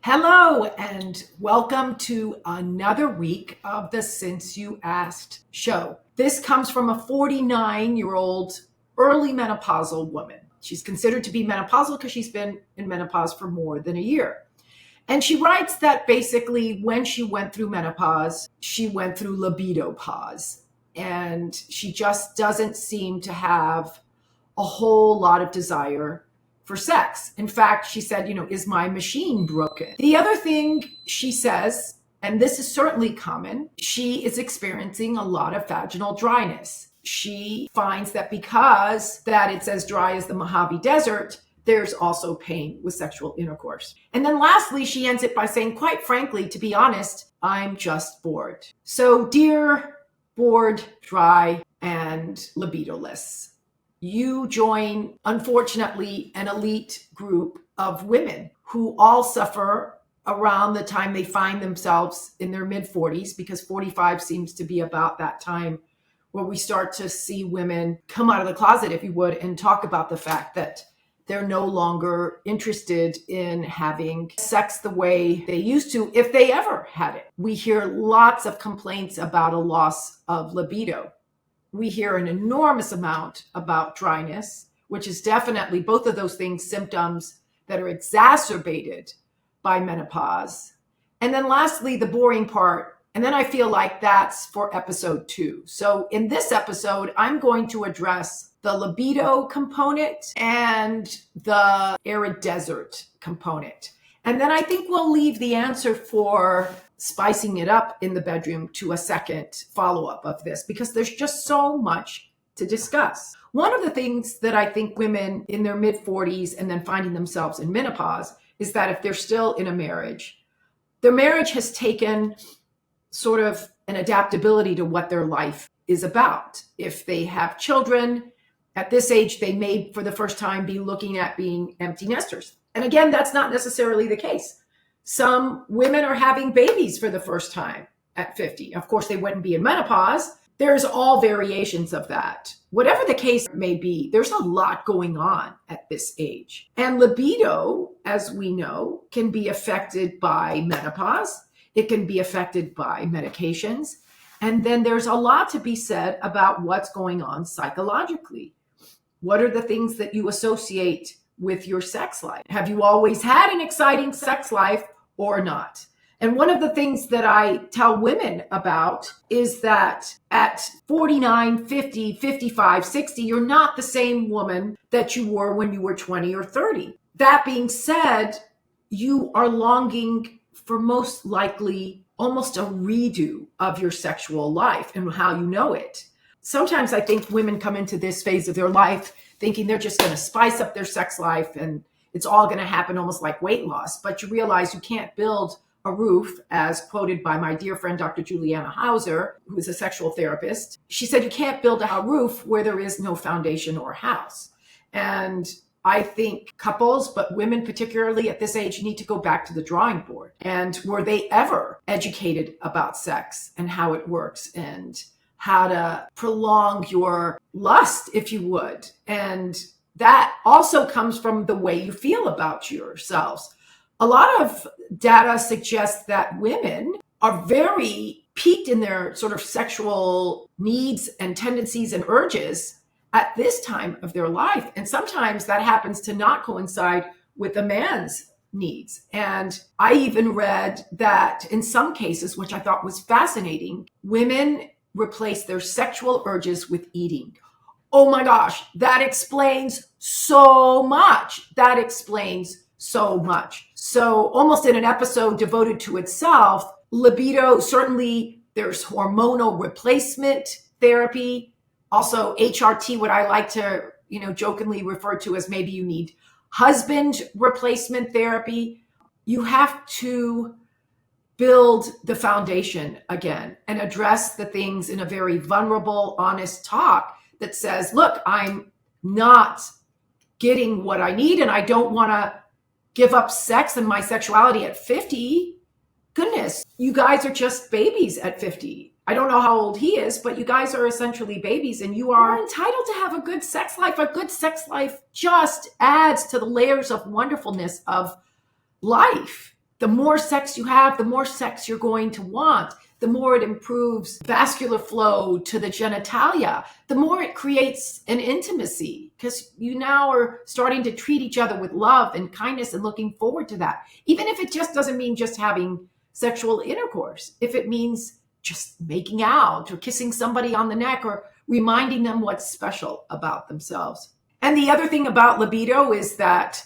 Hello, and welcome to another week of the Since You Asked show. This comes from a 49-year-old early menopausal woman. She's considered to be menopausal because she's been in menopause for more than a year. And she writes that basically when she went through menopause, she went through libido pause. And she just doesn't seem to have a whole lot of desire for sex. In fact, she said, is my machine broken? The other thing she says, and this is certainly common, she is experiencing a lot of vaginal dryness. She finds that because that it's as dry as the Mojave Desert, there's also pain with sexual intercourse. And then lastly, she ends it by saying, quite frankly, to be honest, I'm just bored. So dear bored, dry, and libidoless, you join, unfortunately, an elite group of women who all suffer around the time they find themselves in their mid-40s, because 45 seems to be about that time where we start to see women come out of the closet, if you would, and talk about the fact that they're no longer interested in having sex the way they used to, if they ever had it. We hear lots of complaints about a loss of libido. We hear an enormous amount about dryness, which is definitely both of those things symptoms that are exacerbated by menopause. And then lastly, the boring part. And then I feel like that's for episode 2. So in this episode, I'm going to address the libido component and the arid desert component. And then I think we'll leave the answer for spicing it up in the bedroom to a second follow-up of this, because there's just so much to discuss. One of the things that I think women in their mid-40s and then finding themselves in menopause is that if they're still in a marriage, their marriage has taken sort of an adaptability to what their life is about. If they have children, at this age, they may, for the first time, be looking at being empty nesters. And again, that's not necessarily the case. Some women are having babies for the first time at 50. Of course, they wouldn't be in menopause. There's all variations of that. Whatever the case may be, there's a lot going on at this age. And libido, as we know, can be affected by menopause. It can be affected by medications. And then there's a lot to be said about what's going on psychologically. What are the things that you associate with your sex life? Have you always had an exciting sex life or not? And one of the things that I tell women about is that at 49, 50, 55, 60, you're not the same woman that you were when you were 20 or 30. That being said, you are longing for most likely almost a redo of your sexual life and how you know it. Sometimes I think women come into this phase of their life thinking they're just going to spice up their sex life and it's all going to happen almost like weight loss. But you realize you can't build a roof, as quoted by my dear friend, Dr. Juliana Hauser, who is a sexual therapist. She said, you can't build a roof where there is no foundation or house. And I think couples, but women particularly at this age, need to go back to the drawing board. And were they ever educated about sex and how it works and how to prolong your lust, if you would? And that also comes from the way you feel about yourselves. A lot of data suggests that women are very peaked in their sort of sexual needs and tendencies and urges at this time of their life. And sometimes that happens to not coincide with a man's needs. And I even read that in some cases, which I thought was fascinating, women replace their sexual urges with eating. Oh my gosh, that explains so much. That explains so much. So almost in an episode devoted to itself, libido, certainly there's hormonal replacement therapy. Also HRT, what I like to, jokingly refer to as maybe you need husband replacement therapy. You have to build the foundation again and address the things in a very vulnerable, honest talk that says, look, I'm not getting what I need and I don't want to give up sex and my sexuality at 50. Goodness, you guys are just babies at 50. I don't know how old he is, but you guys are essentially babies and you are entitled to have a good sex life. A good sex life just adds to the layers of wonderfulness of life. The more sex you have, the more sex you're going to want. The more it improves vascular flow to the genitalia, the more it creates an intimacy, because you now are starting to treat each other with love and kindness and looking forward to that. Even if it just doesn't mean just having sexual intercourse, if it means just making out or kissing somebody on the neck or reminding them what's special about themselves. And the other thing about libido is that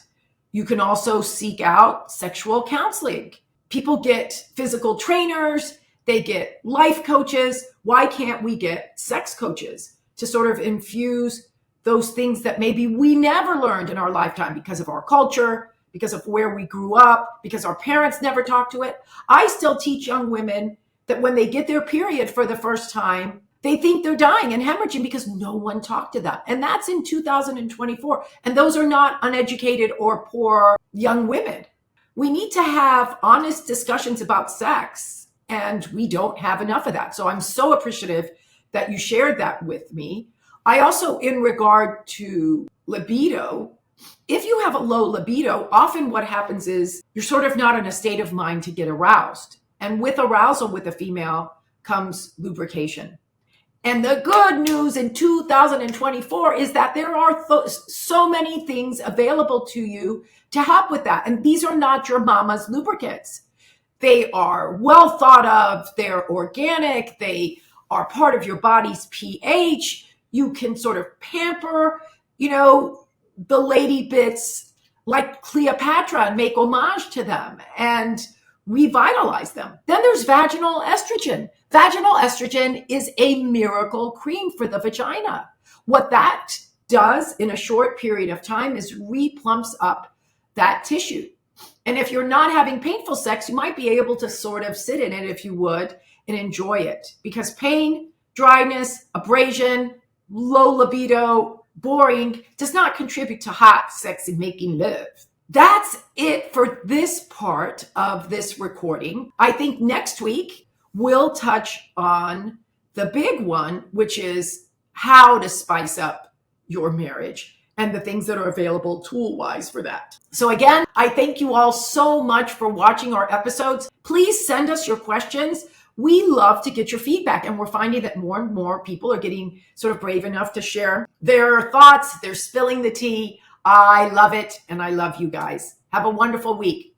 you can also seek out sexual counseling. People get physical trainers, they get life coaches. Why can't we get sex coaches to sort of infuse those things that maybe we never learned in our lifetime because of our culture, because of where we grew up, because our parents never talked to it? I still teach young women that when they get their period for the first time, they think they're dying and hemorrhaging because no one talked to them. And that's in 2024. And those are not uneducated or poor young women. We need to have honest discussions about sex, and we don't have enough of that. So I'm so appreciative that you shared that with me. I also, in regard to libido, if you have a low libido, often what happens is you're sort of not in a state of mind to get aroused. And with arousal with a female comes lubrication. And the good news in 2024 is that there are so many things available to you to help with that. And these are not your mama's lubricants. They are well thought of, they're organic, they are part of your body's pH. You can sort of pamper, the lady bits like Cleopatra and make homage to them and revitalize them. Then there's vaginal estrogen. Vaginal estrogen is a miracle cream for the vagina. What that does in a short period of time is replumps up that tissue. And if you're not having painful sex, you might be able to sort of sit in it, if you would, and enjoy it. Because pain, dryness, abrasion, low libido, boring does not contribute to hot, sexy making love. That's it for this part of this recording. I think next week we'll touch on the big one, which is how to spice up your marriage and the things that are available tool-wise for that. So again, I thank you all so much for watching our episodes. Please send us your questions. We love to get your feedback, and we're finding that more and more people are getting sort of brave enough to share their thoughts. They're spilling the tea. I love it, and I love you guys. Have a wonderful week.